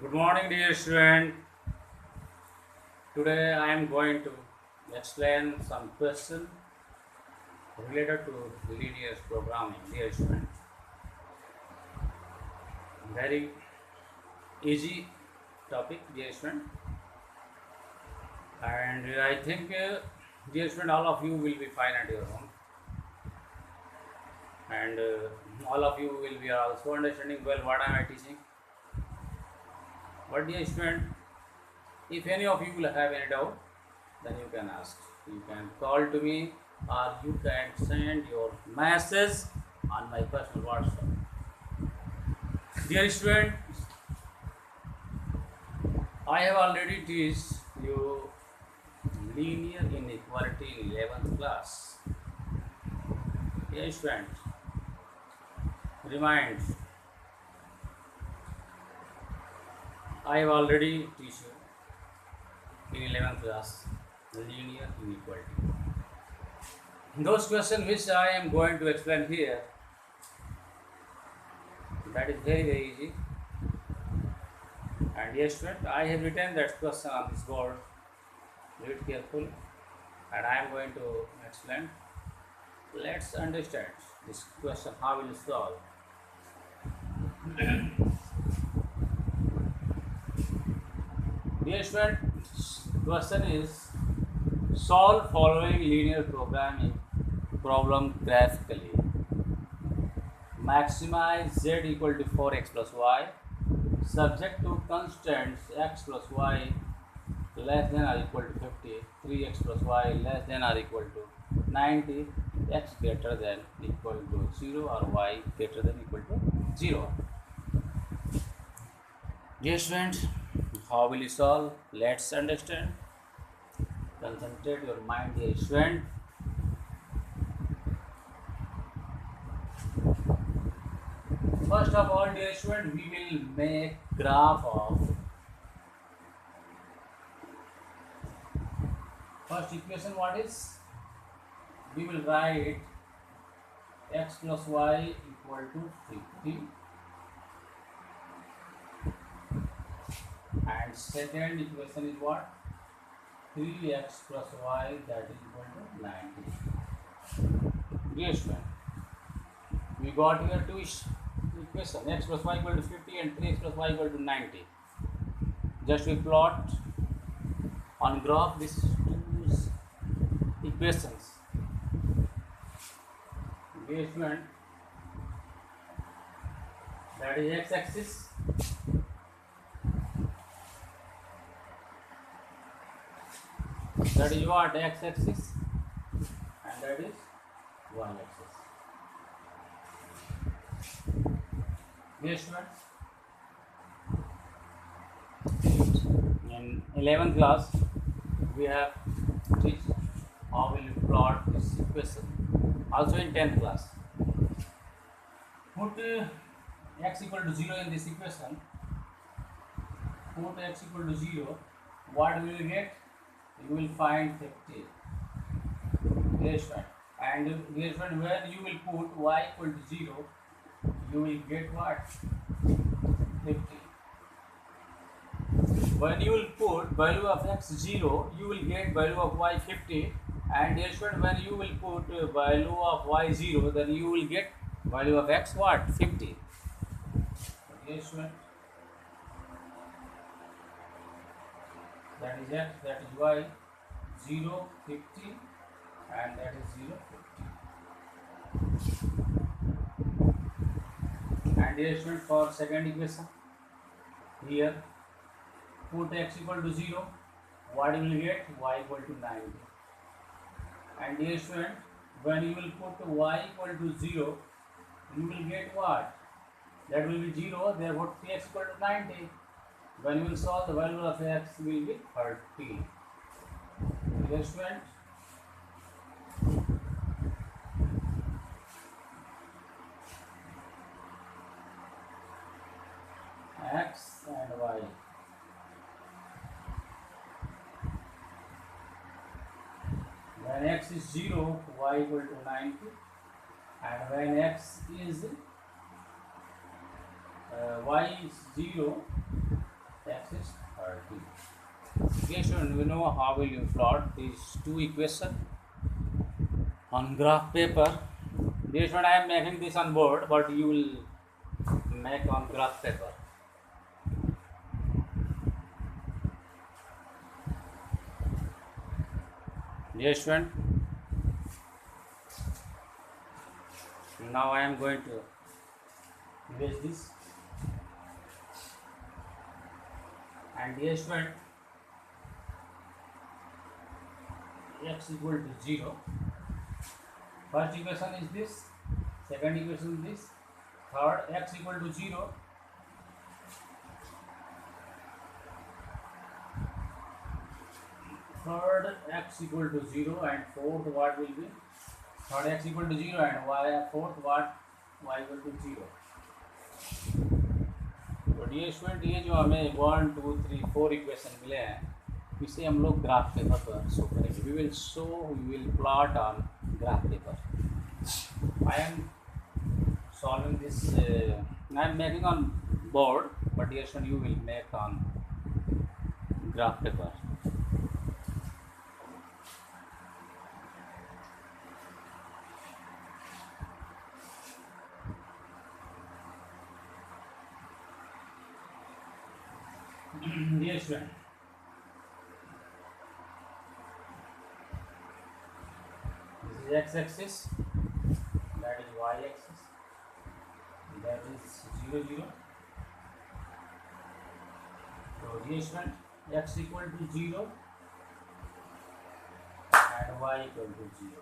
Good morning, dear student. Today I am going to explain some question related to linear programming, dear student. Very easy topic, dear student. And I think, dear student, all of you will be fine at your home, and all of you will be also understanding well what I am teaching. But, dear student, if any of you will have any doubt, then you can ask. You can call to me or you can send your message on my personal WhatsApp. Dear student, I have already taught you linear inequality in 11th class. Dear student, remind, I have already taught you in 11th class linear inequality. Those questions which I am going to explain here, that is very easy. And yes, student, I have written that question on this board. Read carefully, and I am going to explain. Let's understand this question. How will you solve? Dear student, question is solve following linear programming problem graphically. Maximize z equal to 4x plus y subject to constants x plus y less than or equal to 50, 3x plus y less than or equal to 90, x greater than equal to 0 or y greater than equal to 0. Dear students, how will you solve? Let's understand. Concentrate your mind, dear student. First of all, dear student, we will make graph of first equation. What is? We will write x plus y equal to 50, and second equation is what? 3x plus y that is equal to 90. Dear student, we got here two equation, x plus y equal to 50 and 3x plus y equal to 90. Just we plot on graph these two equations. Dear student, that is x-axis, that is what? X-axis, and that is y-axis. Dear students, in 11th class we have teach how will you plot this equation. Also in 10th class, put x equal to 0 in this equation. Put x equal to 0. What will you get? You will find 50. Dear student, and dear student, when you will put y equal to 0, you will get what? 50. When you will put value of x 0, you will get value of y 50. And dear student, when you will put value of y 0, then you will get value of x what? 50. Dear student, that is x, that is y, 0, 50, and that is 0, 50. And dear student, for second equation, here put x equal to 0, what you will get? Y equal to 90. And dear student, when you will put y equal to 0, you will get what? That will be 0, therefore 3x equal to 90. When you will solve, the value of x will be 30. Dear student, x and y. When x is 0, y equal to 90, and when x is y is 0, x is 30. Okay, student, we know how will you plot these two equations on graph paper. This one I am making this on board, but you will make on graph paper. Dear student, now I am going to erase this. And dear student, x equal to 0. First equation is this, second equation is this, third x equal to 0. Third x equal to 0 and fourth what will be? Third x equal to 0 and fourth what? Y equal to 0. तो dear student, ये जो हमें 1 2 3 4 equation मिले हैं, इसे हम लोग graph paper पर शो करेंगे. We will plot on graph paper. I am solving this, I am making on board, but dear student you will make on graph paper. Dear student, this is x-axis, that is y-axis, that is 0 0. So dear student, x equal to 0 and y equal to 0.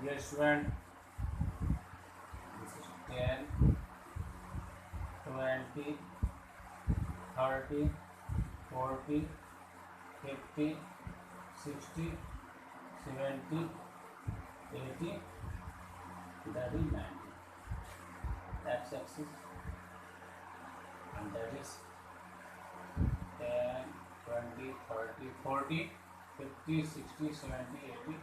Dear student, this is 10 20 30 40 50 60 70 80, that is 90. X-axis, and that is 10 20 30 40 50 60 70 80 90.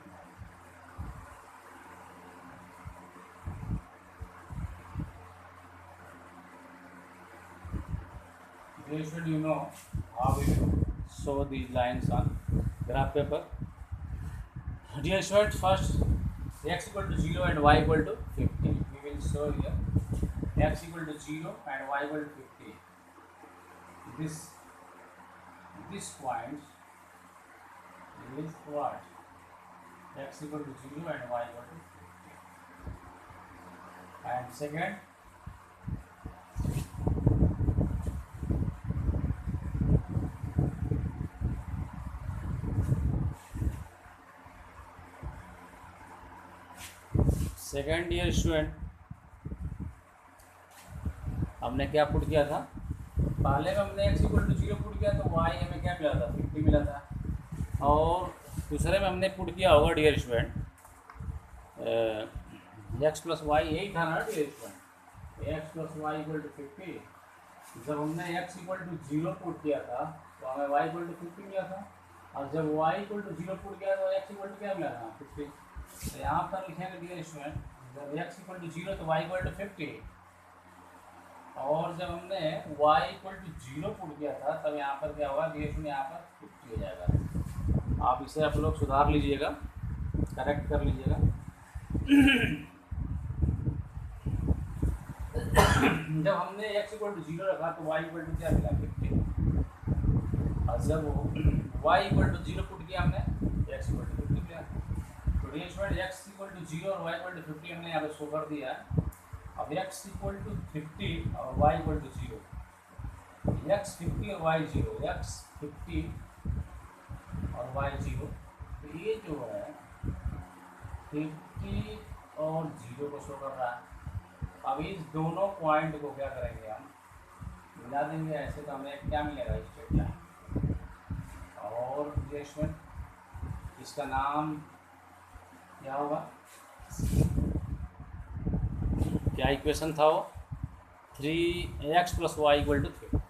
Should you know how we show these lines on graph paper? Dear students, first x equal to 0 and y equal to 50. We will show here x equal to 0 and y equal to 50. This point is what? X equal to 0 and y equal to 50. And second, second year student, हमने क्या put किया था? पहले में हमने x equal to 0 put किया तो y हमें क्या मिला था? 50 मिला था. और दूसरे में हमने पुट किया होगा dear student x plus y, यही था ना dear student, x plus y equal to 50. जब हमने x इक्वल टू 0 पुट किया था तो हमें y इक्वल टू 50 मिला था, और जब y इक्वल टू 0 पुट किया तो x इक्वल टू क्या मिला था? 50. तो यहाँ पर लिखेंगे डियर स्टूडेंट, जब x इक्वल टू 0 तो y इक्वल टू 50, और जब हमने y इक्वल टू 0 पुट किया था तब यहाँ पर क्या होगा डियर स्टूडेंट? यहाँ पर 50 हो जाएगा. आप इसे आप लोग सुधार लीजिएगा, करेक्ट कर लीजिएगा. जब हमने x इक्वल टू 0 रखा तो y इक्वल टू क्या मिला? 50. और जब y इक्वल टू 0 पुट किया हमने, x इक्वल टू 50 मिला. x इक्वल टू 0 और y इक्वल टू 50 हमने यहाँ पे शो कर दिया. अब x इक्वल टू 50 और y इक्वल टू 0, x 50 और y 0, x 50 और y 0. तो ये जो है 50 और 0 को शो कर रहा है. अब इस दोनों पॉइंट को क्या करेंगे? हम मिला देंगे. ऐसे तो हमें क्या मिलेगा? Straight line. और इसका नाम क्या होगा? क्या इक्वेशन था वो? 3x plus y equal to 50.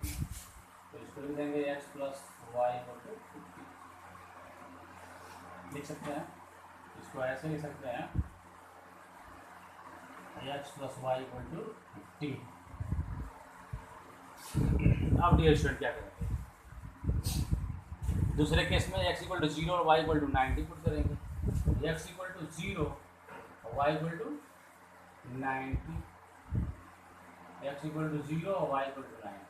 तो इसको लिख देंगे x plus y equal to 50. लिख सकते हैं इसको, ऐसे लिख सकते हैं x plus y equal to 50. अब डियर स्टूडेंट क्या करेंगे, दूसरे केस में x इक्वल टू 0 और y इक्वल टू 90 पुट करेंगे। x इक्वल टू 0 और y equal to 90, x equal to 0 और y इक्वल टू 90।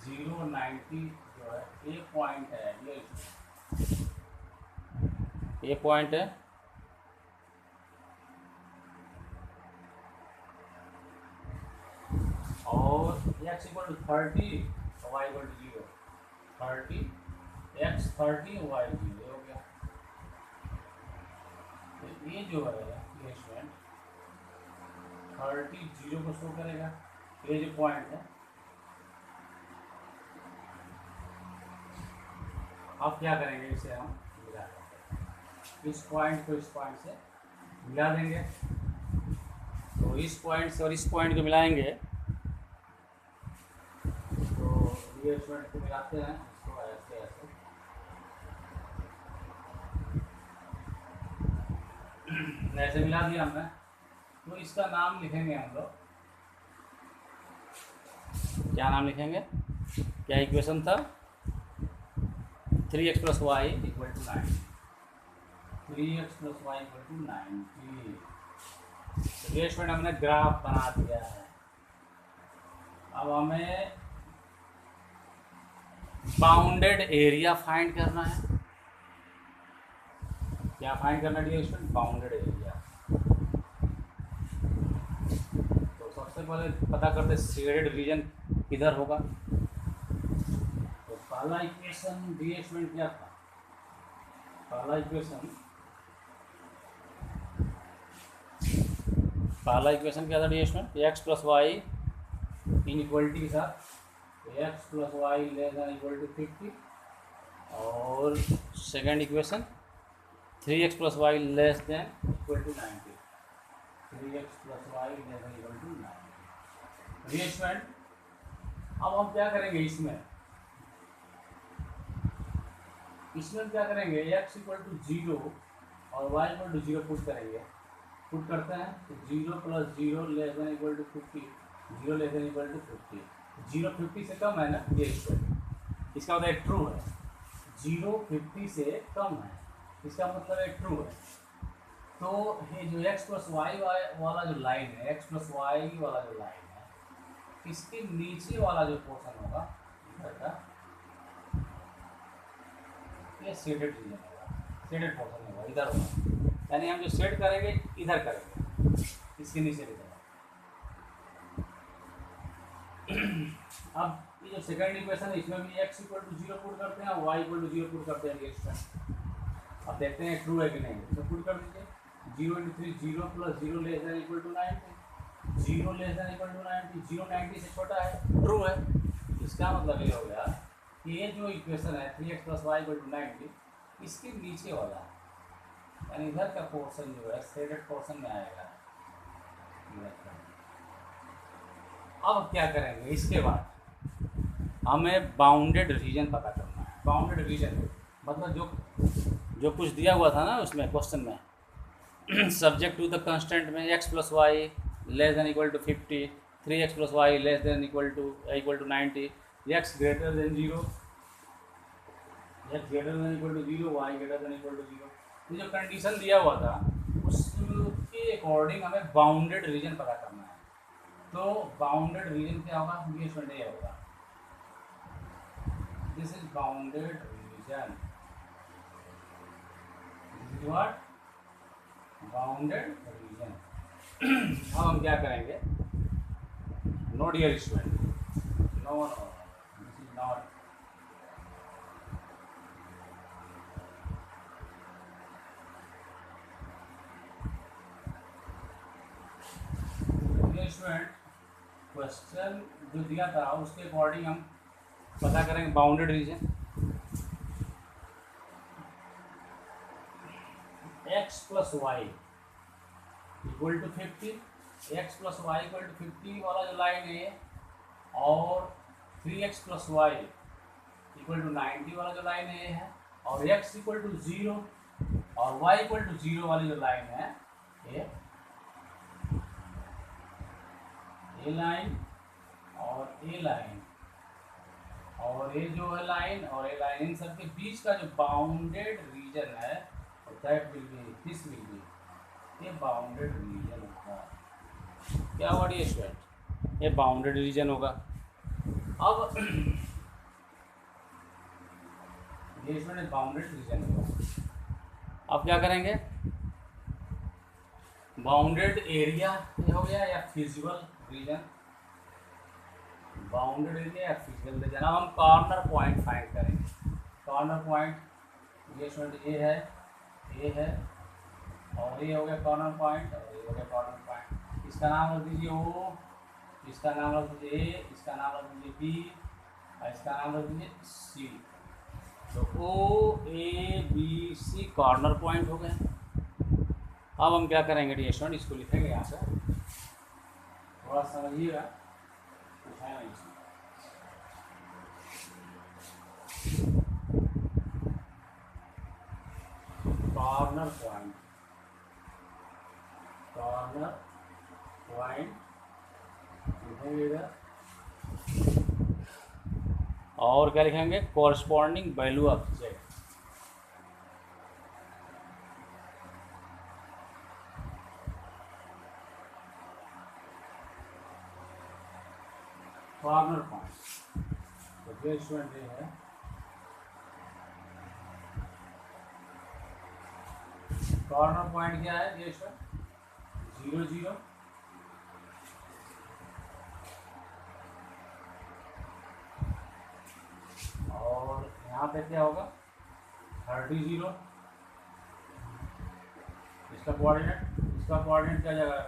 0 90 जो है ये पॉइंट है, ये पॉइंट है। और x इक्वल टू 30 और y equal to 0, 30 x 30 y 0 हो गया। तो ये जो है ये स्टूडेंट 30 0 को शो करेगा, ये जो पॉइंट है। अब क्या करेंगे, इसे हम मिला देंगे, इस पॉइंट को इस पॉइंट से मिला देंगे। तो इस पॉइंट से और इस पॉइंट को मिलाएंगे, तो ये स्टूडेंट को मिलाते हैं, इसको ऐसे ऐसे ऐसे मिला दिया हमने। तो इसका नाम लिखेंगे हम लोग, क्या नाम लिखेंगे, क्या इक्वेशन था, 3x plus y equal to 90, 3x plus y equal to 90। तो ये स्टूडेंट हमने ग्राफ बना दिया है। अब हमें बाउंडेड एरिया फाइंड करना है। क्या फाइंड करना है स्टूडेंट, बाउंडेड एरिया। तो सबसे पहले पता करते शेडेड रीजन किधर होगा। तो पहला इक्वेशन डी स्टूडेंट क्या था, पहला इक्वेशन क्या था dear student, x plus y inequality के साथ x plus y less than equal to 50, और second equation 3x plus y less than equal to 90, 3x plus y less than equal to 90। Rearrangement अब हम क्या करेंगे, इसमें क्या करेंगे, x इक्वल टू 0 और y इक्वल टू 0 पुट करेंगे, पुट करते हैं। तो 0 plus 0 less than equal to 50, 0 less than equal to 50, 0 50 से कम है ना, ये इक्वल, इसका मतलब ट्रू है, 0 50 से कम है, इसका मतलब है ट्रू है। तो ये जो x प्लस वाई वाला जो लाइन है, x प्लस वाई वाला जो लाइन है, इसके नीचे वाला जो पोर्शन होगा इधर का, ये शेडेड रीजन होगा, शेडेड पोर्शन होगा, इधर होगा। यानी हम जो शेड करेंगे इधर करेंगे, इसके नीचे की तरफ। अब ये जो सेकंड इक्वेशन है, इसमें भी x इक्वल टू 0 पुट करते हैं और y इक्वल टू 0 पुट करते हैं रिएक्शन। अब देखते हैं ट्रू है कि नहीं, तो पुट कर दीजिए, 0 × 3 0 plus 0 less than equal to 90, 0 less than equal to 90, 0 90 से छोटा है, ट्रू है। इसका मतलब ये हो गया कि ये जो इक्वेशन है 3x plus y equal to 90, इसके नीचे वाला है, यानी इधर का पोर्शन जो है शेडेड पोर्शन में आएगा। अब क्या करेंगे, इसके बाद हमें बाउंडेड रीजन पता करना है। बाउंडेड रीजन मतलब जो कुछ दिया हुआ था ना उसमें क्वेश्चन में, सब्जेक्ट टू द कंस्टेंट में x plus y less than equal to 50, 3x plus y less than equal to 90, x greater than 0, x greater than equal to 0, y greater than equal to 0, ये जो condition दिया हुआ था उसके according हमें bounded reason पता करना है। तो बाउंडेड रीजन क्या होगा, ये स्टूडेंट ये होगा, this is bounded region, this is what, bounded region. अब हम क्या करेंगे, no dear student, no this is not, student question जो दिया था उसके अकॉर्डिंग हम पता करेंगे bounded region. x plus y equal to 50, x plus y equal to 50 वाला जो लाइन है, और 3x plus y equal to 90 वाला जो लाइन है, और x इक्वल टू 0 और y इक्वल टू 0 वाली जो लाइन है, ये लाइन और ए लाइन और ये जो है लाइन और ये लाइन, इन सब के बीच का जो बाउंडेड रीजन है that will be, this will be ये बाउंडेड रीजन होगा। क्या हुआ डियर स्टूडेंट, ये बाउंडेड रीजन होगा। अब ये स्टूडेंट बाउंडेड रीजन होगा। अब क्या करेंगे, बाउंडेड एरिया ये हो गया या फिजिबल रीजन, बाउंडेड एरिया या फिजिबल रीजन। अब हम कॉर्नर पॉइंट फाइंड करेंगे। कॉर्नर पॉइंट ये स्टूडेंट ये है और ये हो गया कॉर्नर पॉइंट और ये हो गया कॉर्नर पॉइंट। इसका नाम रख दीजिए ओ, इसका नाम रख दीजिए ए, इसका नाम रख दीजिए बी और इसका नाम रख दीजिए सी। तो O A B C corner point हो गए। अब हम क्या करेंगे डियर स्टूडेंट, इसको लिखेंगे यहाँ पे, थोड़ा समझिएगा, कुछ है नहीं इसमें। कॉर्नर पॉइंट, कॉर्नर पॉइंट लिखेंगे इधर और क्या लिखेंगे, corresponding value of Z. Corner point तो ये स्टूडेंट ये है कॉर्नर पॉइंट, क्या है ये स्टूडेंट 0 0 और यहाँ पे क्या होगा 30 0। इसका कोऑर्डिनेट क्या जाएगा,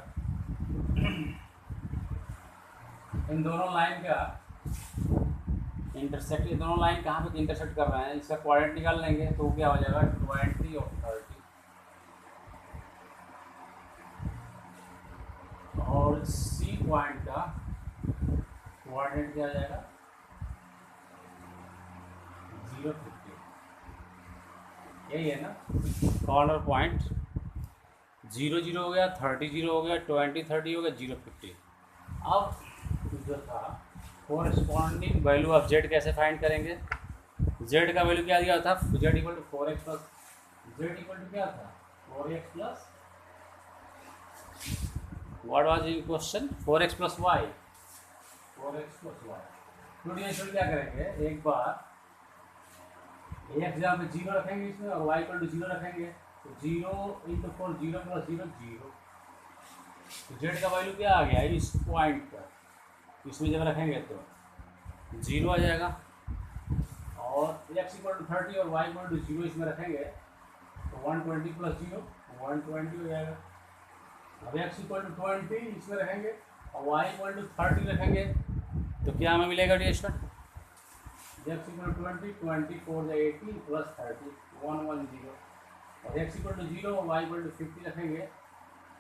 इन दोनों लाइन का इंटरसेक्ट, ये दोनों लाइन कहाँ पे इंटरसेक्ट कर रहे हैं, इसका कोऑर्डिनेट निकाल लेंगे तो क्या हो जाएगा 20 और 30 और सी पॉइंट का कोऑर्डिनेट क्या आ जाएगा 0 50। यही है ना, कॉर्नर पॉइंट 0 0 हो गया, 30 0 हो गया, 20 30 हो गया, 0 50। अब जो था कोरस्पॉन्डिंग वैल्यू ऑफ जेड कैसे फाइंड करेंगे, जेड का वैल्यू क्या दिया था, z equal to 4x plus, z equal to क्या था 4x plus, what was in question 4x plus y, 4x plus y. तो ये क्या करेंगे, एक बार x जहाँ पे 0 रखेंगे इसमें और y इक्वल टू 0 रखेंगे तो 0 इंटू 4 0 प्लस 0 0। तो जेड का वैल्यू क्या आ गया इस पॉइंट पर, इसमें जब रखेंगे तो 0 आ जाएगा और x इक्वल टू 30 और y इक्वल टू 0 इसमें रखेंगे तो 120 प्लस 0 120 हो जाएगा। अब x इक्वल टू 20 इसमें रखेंगे और y इक्वल टू 30 रखेंगे तो क्या हमें मिलेगा dear student, x equal to 20 24 80 plus 30 110 और x इक्वल टू 0 और y इक्वल टू 50 रखेंगे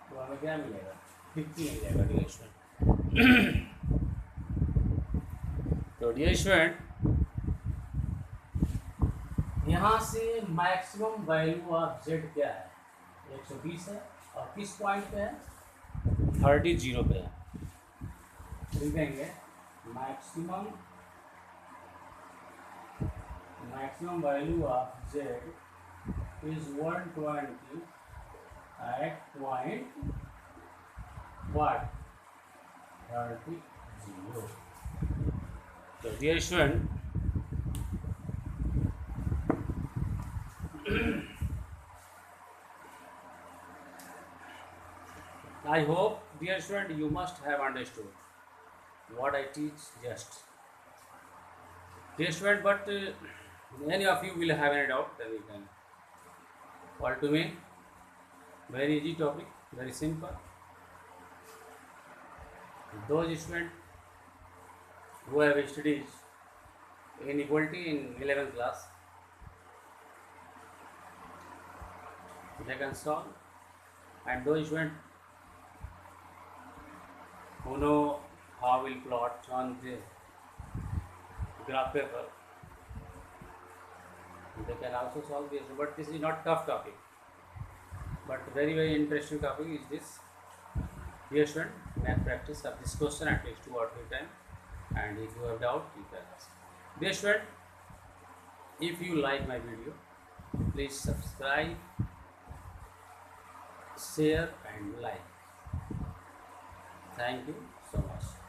तो हमें क्या मिलेगा 50 मिल जाएगा डियर स्टूडेंट। तो डियर स्टूडेंट यहाँ से मैक्सिमम वैल्यू ऑफ जेड क्या है 120 है और किस पॉइंट पे है 30 0 पे है। लिखेंगे maximum value of z is 120 at point what 30 0। तो dear student I hope dear student you must have understood what I teach just, dear student, but any of you will have any doubt then you can call to me. Very easy topic, very simple. Those students who have studied inequality in 11th class, they can solve, and those students who know how will plot on the graph paper, they can also solve this. But this is not tough topic, but very interesting topic is this. Dear student, make practice of this question at least 2 or 3 times and and if you have doubt, you can ask. Dear student, if you like my video, please subscribe, share and like. Thank you so much.